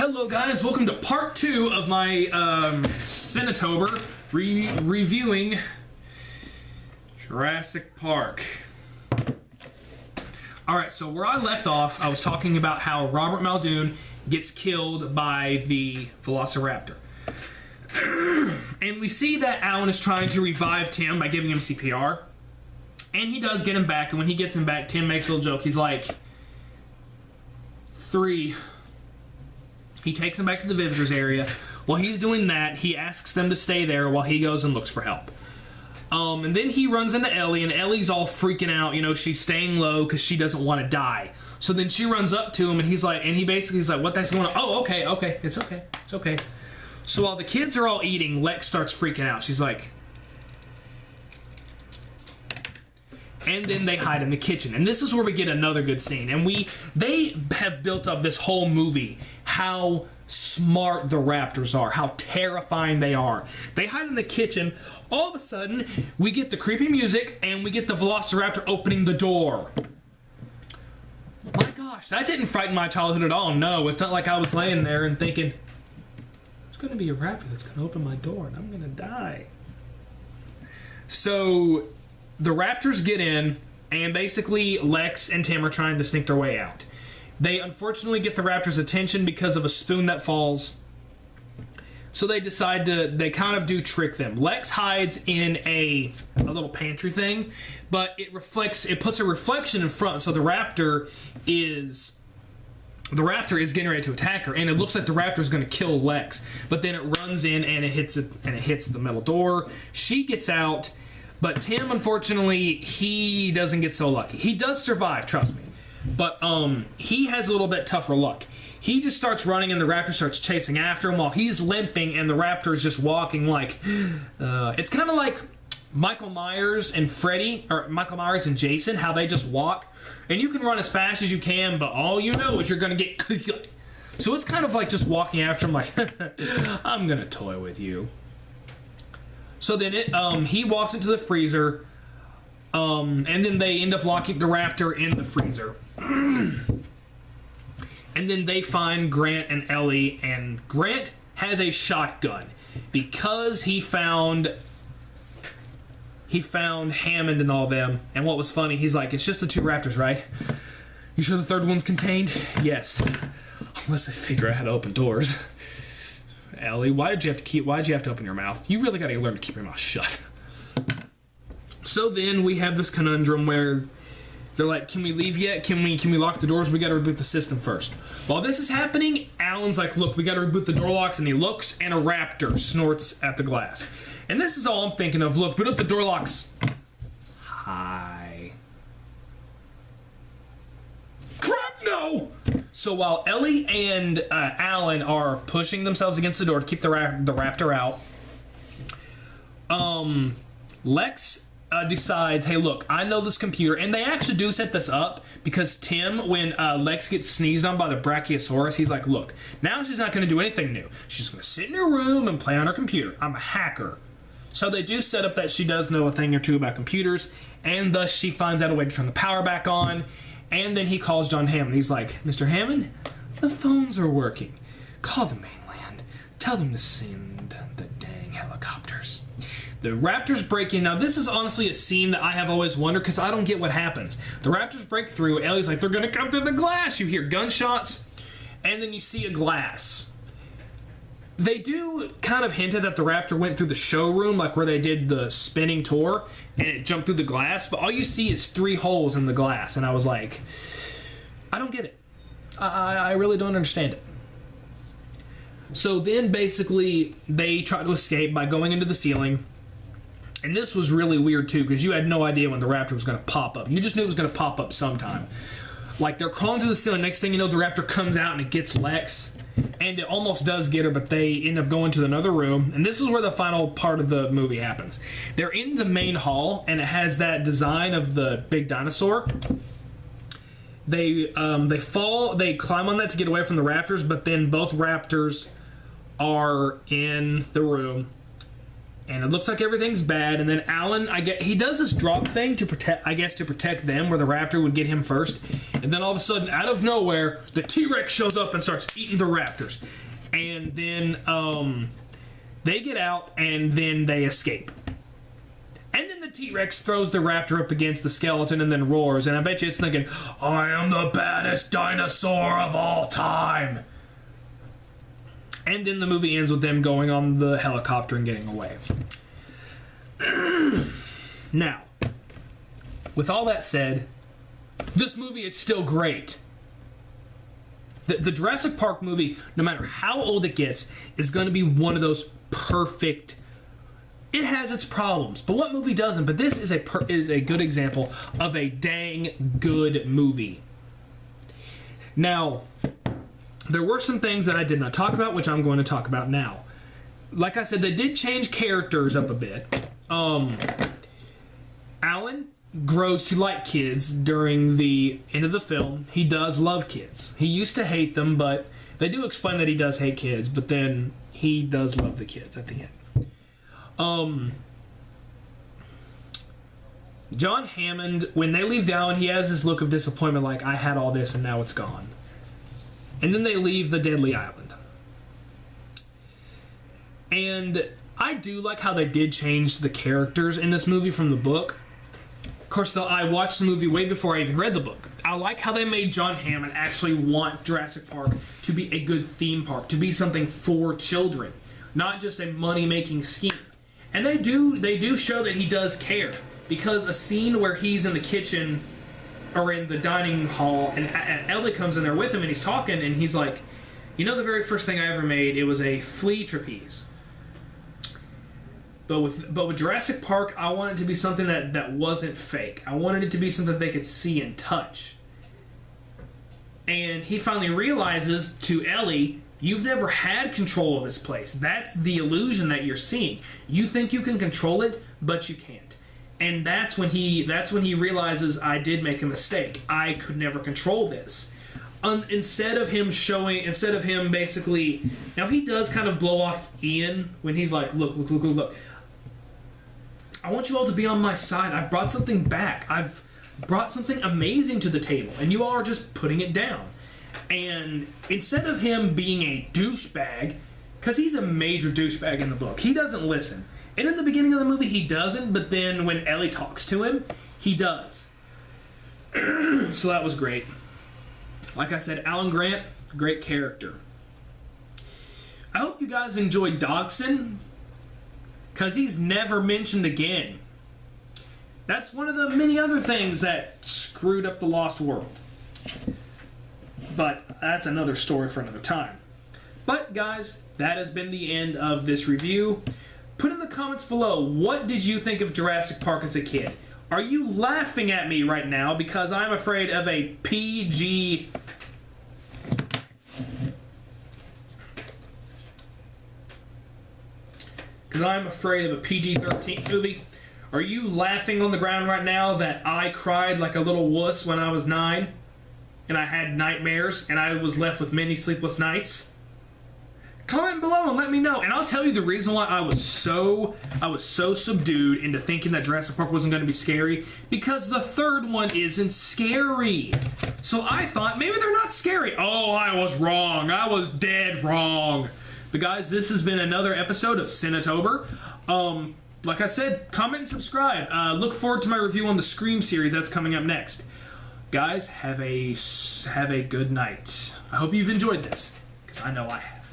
Hello guys, welcome to part 2 of my Cinetober reviewing Jurassic Park. Alright, so where I left off, I was talking about how Robert Muldoon gets killed by the Velociraptor. And we see that Alan is trying to revive Tim by giving him CPR. And he does get him back, and when he gets him back, Tim makes a little joke. He's like, 3. He takes him back to the visitors area. While he's doing that, he asks them to stay there while he goes and looks for help. And then he runs into Ellie, and Ellie's all freaking out. You know, she's staying low because she doesn't want to die. So then she runs up to him, and he basically is like, what the heck's going on? Oh, okay, it's okay, it's okay. So while the kids are all eating, Lex starts freaking out. She's like... And then they hide in the kitchen. And this is where we get another good scene. And they have built up this whole movie how smart the raptors are, how terrifying they are. They hide in the kitchen. All of a sudden, we get the creepy music and we get the Velociraptor opening the door. My gosh, that didn't frighten my childhood at all. No, it's not like I was laying there and thinking, there's going to be a raptor that's going to open my door and I'm going to die. So... the raptors get in, and basically Lex and Tim are trying to sneak their way out. They unfortunately get the raptors' attention because of a spoon that falls. So they decide they kind of do trick them. Lex hides in a little pantry thing, but it puts a reflection in front, so the raptor is getting ready to attack her, and it looks like the raptor is going to kill Lex. But then it runs in and it hits the metal door. She gets out. But Tim, unfortunately, he doesn't get so lucky. He does survive, trust me. But he has a little bit tougher luck. He just starts running and the raptor starts chasing after him while he's limping and the raptor is just walking like... it's kind of like Michael Myers and Freddy, or Michael Myers and Jason, how they just walk. And you can run as fast as you can, but all you know is you're going to get... So it's kind of like just walking after him like, I'm going to toy with you. So then he walks into the freezer, and then they end up locking the raptor in the freezer. And then they find Grant and Ellie, and Grant has a shotgun because he found Hammond and all them. And what was funny, he's like, it's just the 2 raptors, right? You sure the 3rd one's contained? Yes. Unless they figure out how to open doors. Ellie, why'd you have to open your mouth? You really gotta learn to keep your mouth shut. So then we have this conundrum where they're like, can we leave yet? Can we lock the doors? We gotta reboot the system first. While this is happening, Alan's like, look, we gotta reboot the door locks, and he looks and a raptor snorts at the glass. And this is all I'm thinking of. Look, boot up the door locks. Hi. Crap, no! So while Ellie and Alan are pushing themselves against the door to keep the raptor out, Lex decides, hey, look, I know this computer, and they actually do set this up because Tim, when Lex gets sneezed on by the Brachiosaurus, he's like, look, now she's not going to do anything new. She's going to sit in her room and play on her computer. I'm a hacker. So they do set up that she does know a thing or two about computers, and thus she finds out a way to turn the power back on. And then he calls John Hammond. He's like, Mr. Hammond, the phones are working. Call the mainland. Tell them to send the dang helicopters. The raptors break in. Now, this is honestly a scene that I have always wondered because I don't get what happens. The raptors break through. Ellie's like, they're going to come through the glass. You hear gunshots, and then you see a glass. They do kind of hint that the raptor went through the showroom, like where they did the spinning tour, and it jumped through the glass, but all you see is 3 holes in the glass, and I was like, I don't get it. I really don't understand it. So then, basically, they try to escape by going into the ceiling, and this was really weird, too, because you had no idea when the raptor was going to pop up. You just knew it was going to pop up sometime. Like, they're crawling to the ceiling, next thing you know, the raptor comes out and it gets Lex. And it almost does get her, but they end up going to another room. And this is where the final part of the movie happens. They're in the main hall, and it has that design of the big dinosaur. They climb on that to get away from the raptors, but then both raptors are in the room. and it looks like everything's bad. And then Alan, he does this drop thing to protect them, where the raptor would get him first. And then all of a sudden, out of nowhere, the T-Rex shows up and starts eating the raptors. And then they get out, and then they escape. And then the T-Rex throws the raptor up against the skeleton and then roars. And I bet you it's thinking, I am the baddest dinosaur of all time. And then the movie ends with them going on the helicopter and getting away. Now, with all that said, this movie is still great. The Jurassic Park movie, no matter how old it gets, is going to be one of those perfect. It has its problems, but what movie doesn't? But this is a good example of a dang good movie. Now, there were some things that I did not talk about, which I'm going to talk about now. Like I said, they did change characters up a bit. Alan grows to like kids during the end of the film. He does love kids. He used to hate them, but they do explain that he does hate kids, but then he does love the kids at the end. John Hammond, when they leave the island, he has this look of disappointment, like, I had all this and now it's gone. And then they leave the deadly island. And I do like how they did change the characters in this movie from the book. Of course, though, I watched the movie way before I even read the book. I like how they made John Hammond actually want Jurassic Park to be a good theme park, to be something for children, not just a money-making scheme. And they do show that he does care, because a scene where he's in the kitchen or in the dining hall and Ellie comes in there with him and he's talking and he's like, you know, the very first thing I ever made, it was a flea trapeze. But with Jurassic Park, I wanted it to be something that wasn't fake. I wanted it to be something they could see and touch. And he finally realizes to Ellie, you've never had control of this place. That's the illusion that you're seeing. You think you can control it, but you can't. And that's when he realizes, I did make a mistake. I could never control this. Instead of him basically, now he does kind of blow off Ian when he's like, look. I want you all to be on my side. I've brought something back. I've brought something amazing to the table, and you all are just putting it down. And instead of him being a douchebag, because he's a major douchebag in the book, he doesn't listen. And in the beginning of the movie, he doesn't, but then when Ellie talks to him, he does. So that was great. Like I said, Alan Grant, great character. I hope you guys enjoyed Dodgson, because he's never mentioned again. That's one of the many other things that screwed up the Lost World. But that's another story for another time. But guys, that has been the end of this review. Put in the comments below, what did you think of Jurassic Park as a kid? Are you laughing at me right now because I'm afraid of a PG... Because I'm afraid of a PG-13 movie? Are you laughing on the ground right now that I cried like a little wuss when I was 9? And I had nightmares, and I was left with many sleepless nights? Comment below and let me know, and I'll tell you the reason why I was so subdued into thinking that Jurassic Park wasn't going to be scary, because the third one isn't scary. So I thought maybe they're not scary. Oh, I was wrong. I was dead wrong. But guys, this has been another episode of Cinetober. Like I said, comment and subscribe. Look forward to my review on the Scream series that's coming up next. Guys, have a good night. I hope you've enjoyed this, because I know I have.